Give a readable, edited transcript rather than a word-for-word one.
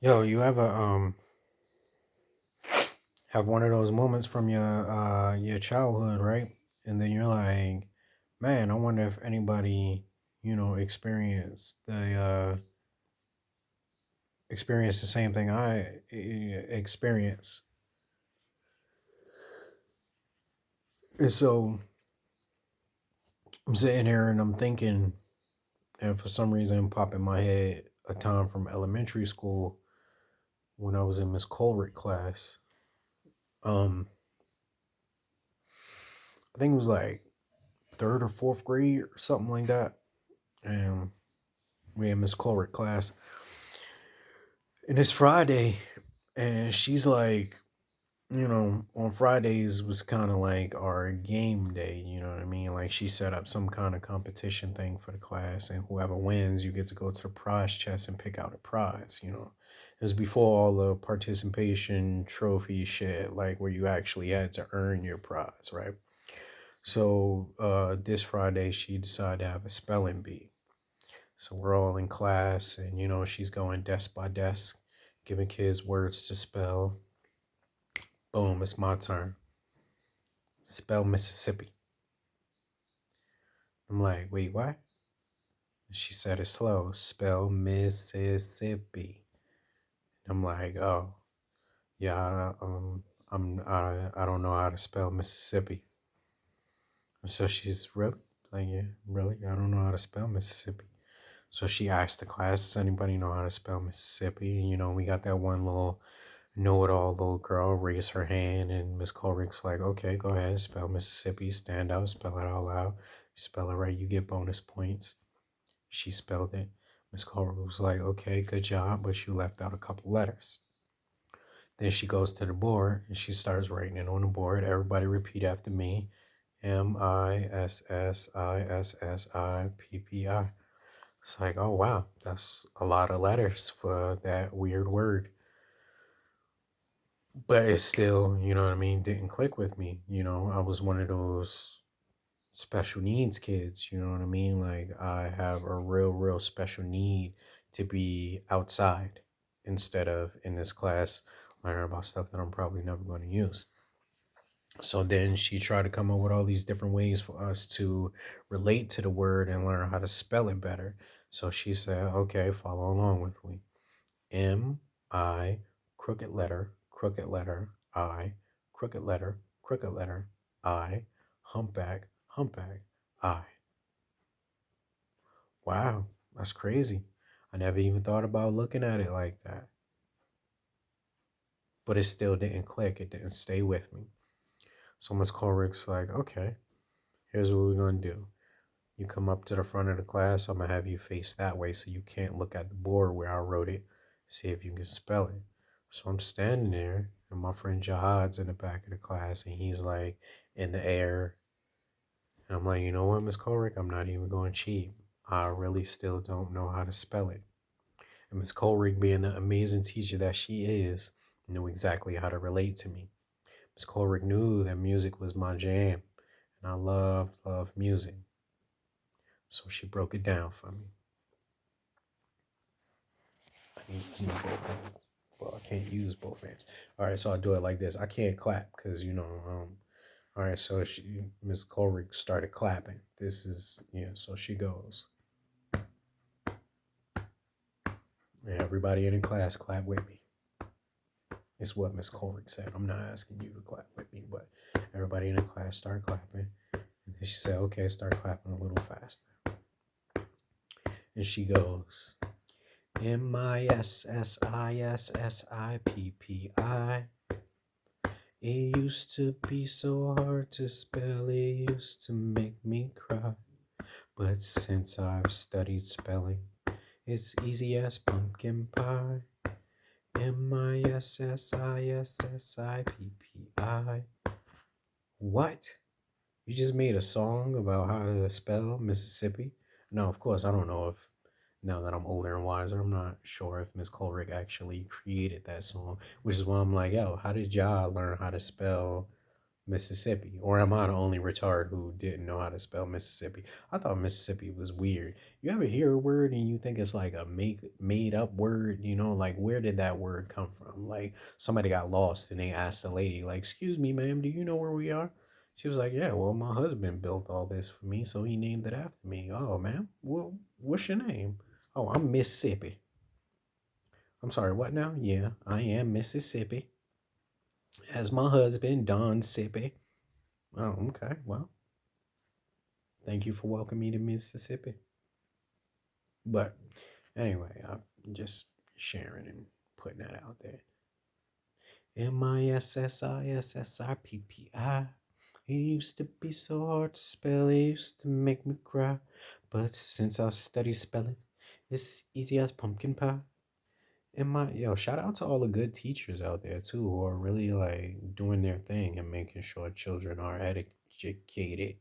Yo, you ever have one of those moments from your childhood, right? And then you're like, man, I wonder if anybody, experienced the same thing I experience. And so I'm sitting here and I'm thinking, and for some reason pop in my head a time from elementary school when I was in Miss Colrick class. Um, I think it was like third or fourth grade or something like that. And we had Miss Colrick class. And it's Friday, and she's like, on Fridays was kind of like our game day, you know what I mean? Like she set up some kind of competition thing for the class, and whoever wins, you get to go to the prize chest and pick out a prize. It was before all the participation trophy shit, like where you actually had to earn your prize, right? So this Friday, she decided to have a spelling bee. So we're all in class, and she's going desk by desk, giving kids words to spell. Boom, it's my turn. Spell Mississippi. I'm like, wait, what? She said it slow. Spell Mississippi. I'm like, oh, yeah, I don't know how to spell Mississippi. And so she's really like, yeah, really, I don't know how to spell Mississippi. So she asked the class, does anybody know how to spell Mississippi? And we got that one little know-it-all little girl raise her hand, and Miss Colrick's like, okay, go ahead, spell Mississippi, stand out, spell it out loud. You spell it right, you get bonus points. She spelled it. Miss Colrick was like, okay, good job, but you left out a couple letters. Then she goes to the board and she starts writing it on the board. Everybody repeat after me. Mississippi. It's like, oh wow, that's a lot of letters for that weird word. But it still, you know what I mean, didn't click with me. I was one of those special needs kids, you know what I mean? Like I have a real special need to be outside instead of in this class learning about stuff that I'm probably never going to use. So then she tried to come up with all these different ways for us to relate to the word and learn how to spell it better. So she said, okay, follow along with me. M I crooked letter I, crooked letter I, humpback I. Wow, that's crazy. I never even thought about looking at it like that. But it still didn't click. It didn't stay with me. So Miss Colrick's like, okay, here's what we're gonna do. You come up to the front of the class, I'm gonna have you face that way so you can't look at the board where I wrote it, see if you can spell it. So I'm standing there, and my friend Jihad's in the back of the class, and he's like in the air. And I'm like, you know what, Miss Colrick, I'm not even going to cheat. I really still don't know how to spell it. And Miss Colrick, being the amazing teacher that she is, knew exactly how to relate to me. Miss Colrick knew that music was my jam, and I love music. So she broke it down for me. I need both hands. Well, I can't use both hands. All right, so I'll do it like this. I can't clap because, all right, so Miss Colrick started clapping. This is, yeah, so she goes. Yeah, everybody in the class clap with me. It's what Miss Colrick said. I'm not asking you to clap with me, but everybody in the class started clapping. And then she said, okay, start clapping a little faster. And she goes, Mississippi. It used to be so hard to spell, it used to make me cry. But since I've studied spelling, it's easy as pumpkin pie. Mississippi. What? You just made a song about how to spell Mississippi? No, of course, I don't know if, now that I'm older and wiser, I'm not sure if Miss Colrick actually created that song, which is why I'm like, yo, how did y'all learn how to spell Mississippi? Or am I the only retard who didn't know how to spell Mississippi? I thought Mississippi was weird. You ever hear a word and you think it's like a made up word? Like where did that word come from? Like somebody got lost and they asked the lady, like, "Excuse me, ma'am, do you know where we are?" She was like, "Yeah, well, my husband built all this for me, so he named it after me." "Oh, ma'am, well, what's your name?" "Oh, I'm Mississippi." "I'm sorry, what now?" "Yeah, I am Mississippi. As my husband, Don Sippy." "Oh, okay. Well, thank you for welcoming me to Mississippi." But anyway, I'm just sharing and putting that out there. Mississippi. It used to be so hard to spell, it used to make me cry. But since I study spelling, it's easy as pumpkin pie. Shout out to all the good teachers out there too who are really like doing their thing and making sure children are educated.